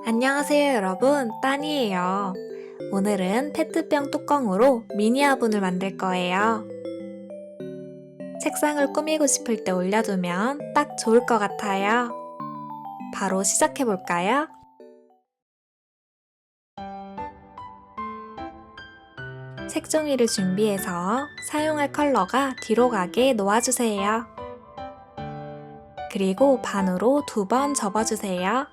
안녕하세요 여러분, 따니예요. 오늘은 페트병 뚜껑으로 미니 화분을 만들 거예요. 책상을 꾸미고 싶을 때 올려두면 딱 좋을 것 같아요. 바로 시작해 볼까요? 색종이를 준비해서 사용할 컬러가 뒤로 가게 놓아주세요. 그리고 반으로 2번 접어주세요.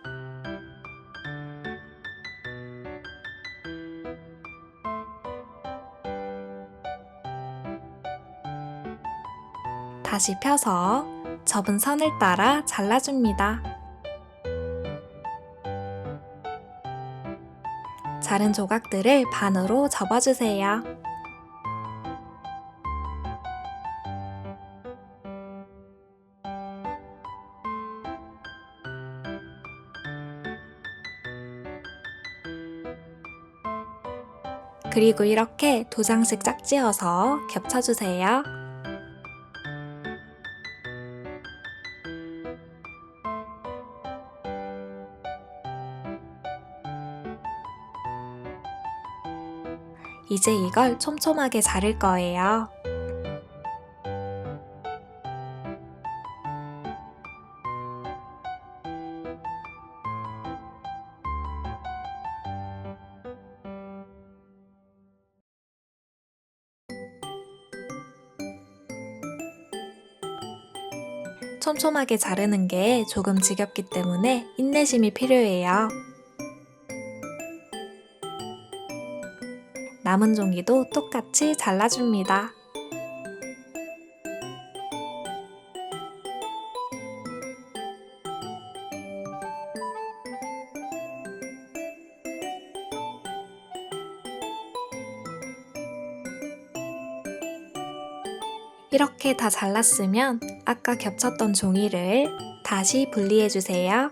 다시 펴서 접은 선을 따라 잘라줍니다. 자른 조각들을 반으로 접어주세요. 그리고 이렇게 2장씩 짝지어서 겹쳐주세요. 이제 이걸 촘촘하게 자를 거예요. 촘촘하게 자르는 게 조금 지겹기 때문에 인내심이 필요해요. 남은 종이도 똑같이 잘라줍니다. 이렇게 다 잘랐으면 아까 겹쳤던 종이를 다시 분리해주세요.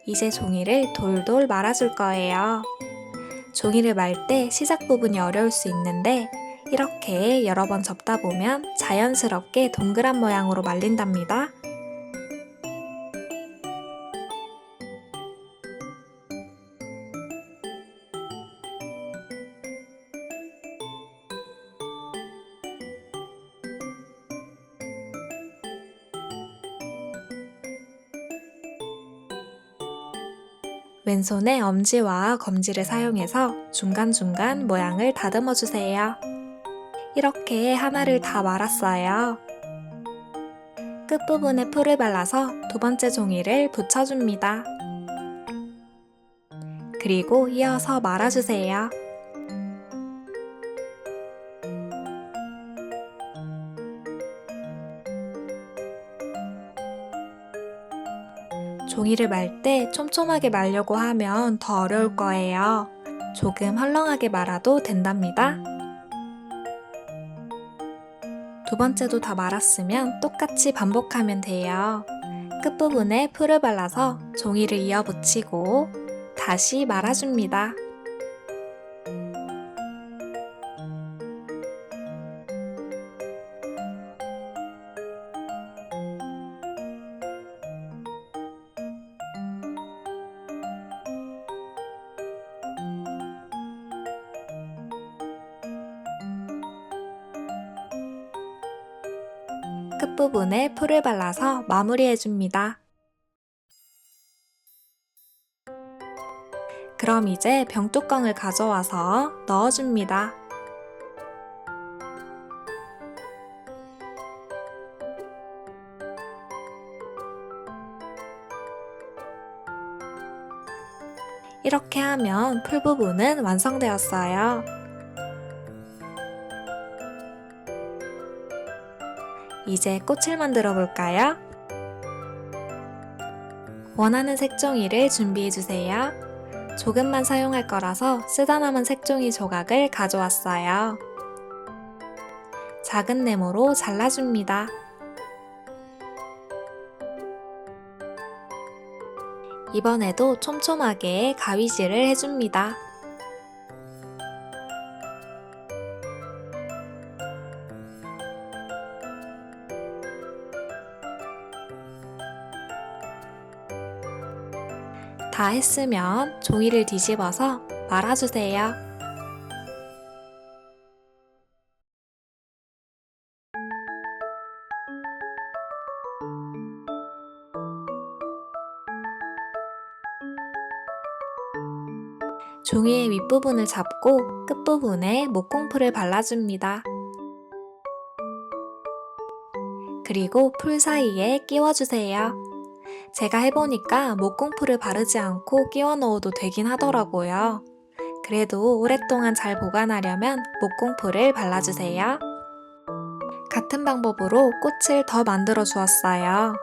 이제 종이를 돌돌 말아줄 거예요. 종이를 말 때 시작 부분이 어려울 수 있는데 이렇게 여러 번 접다 보면 자연스럽게 동그란 모양으로 말린답니다. 왼손에 엄지와 검지를 사용해서 중간중간 모양을 다듬어 주세요. 이렇게 하나를 다 말았어요. 끝부분에 풀을 발라서 2번째 종이를 붙여줍니다. 그리고 이어서 말아주세요. 종이를 말 때 촘촘하게 말려고 하면 더 어려울 거예요. 조금 헐렁하게 말아도 된답니다. 2번째도 다 말았으면 똑같이 반복하면 돼요. 끝부분에 풀을 발라서 종이를 이어 붙이고 다시 말아줍니다. 끝부분에 풀을 발라서 마무리해줍니다. 그럼 이제 병뚜껑을 가져와서 넣어줍니다. 이렇게 하면 풀 부분은 완성되었어요. 이제 꽃을 만들어 볼까요? 원하는 색종이를 준비해주세요. 조금만 사용할 거라서 쓰다 남은 색종이 조각을 가져왔어요. 작은 네모로 잘라줍니다. 이번에도 촘촘하게 가위질을 해줍니다. 다 했으면 종이를 뒤집어서 말아주세요. 종이의 윗부분을 잡고 끝부분에 목공풀을 발라줍니다. 그리고 풀 사이에 끼워주세요. 제가 해보니까 목공풀을 바르지 않고 끼워 넣어도 되긴 하더라고요. 그래도 오랫동안 잘 보관하려면 목공풀을 발라주세요. 같은 방법으로 꽃을 더 만들어 주었어요.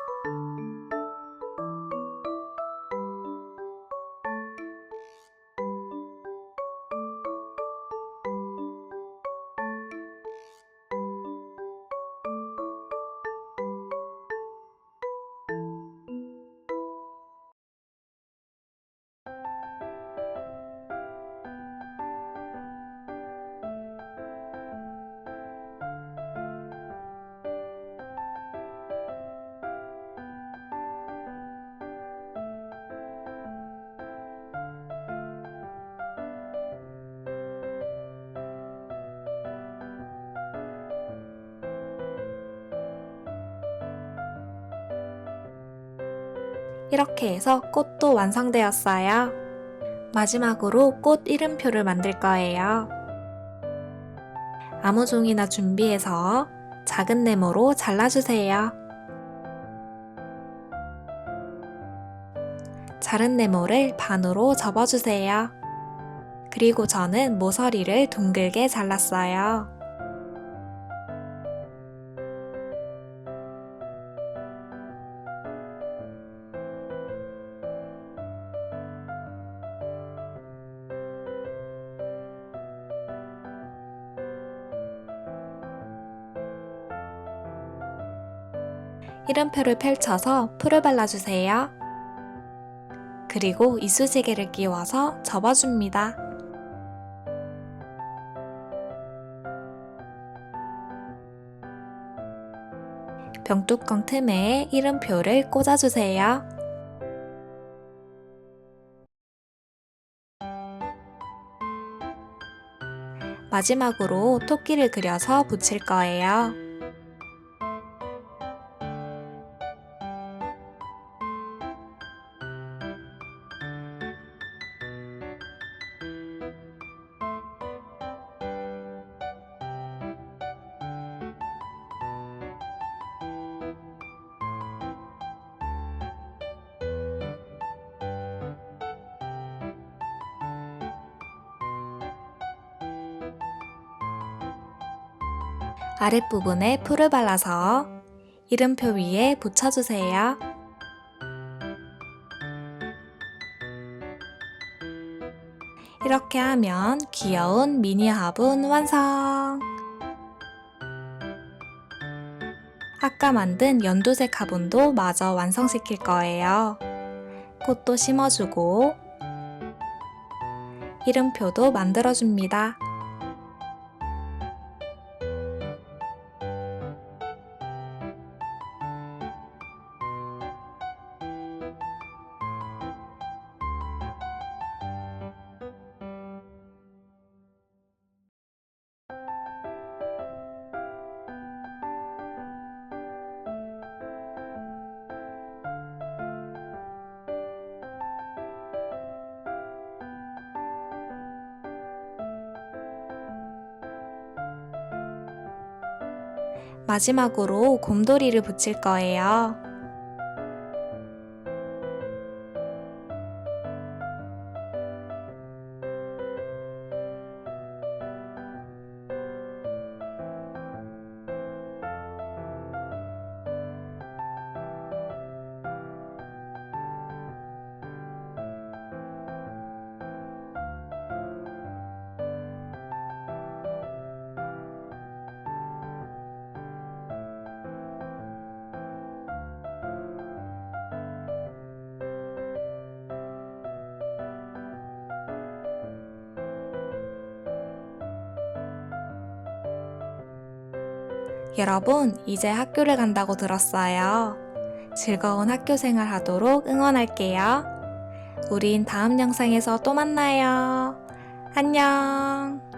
이렇게 해서 꽃도 완성되었어요. 마지막으로 꽃 이름표를 만들 거예요. 아무 종이나 준비해서 작은 네모로 잘라주세요. 자른 네모를 반으로 접어주세요. 그리고 저는 모서리를 둥글게 잘랐어요. 이름표를 펼쳐서 풀을 발라주세요. 그리고 이쑤시개를 끼워서 접어줍니다. 병뚜껑 틈에 이름표를 꽂아주세요. 마지막으로 토끼를 그려서 붙일 거예요. 아랫부분에 풀을 발라서 이름표 위에 붙여주세요. 이렇게 하면 귀여운 미니 화분 완성! 아까 만든 연두색 화분도 마저 완성시킬 거예요. 꽃도 심어주고 이름표도 만들어줍니다. 마지막으로 곰돌이를 붙일 거예요. 여러분, 이제 학교를 간다고 들었어요. 즐거운 학교 생활 하도록 응원할게요. 우린 다음 영상에서 또 만나요. 안녕.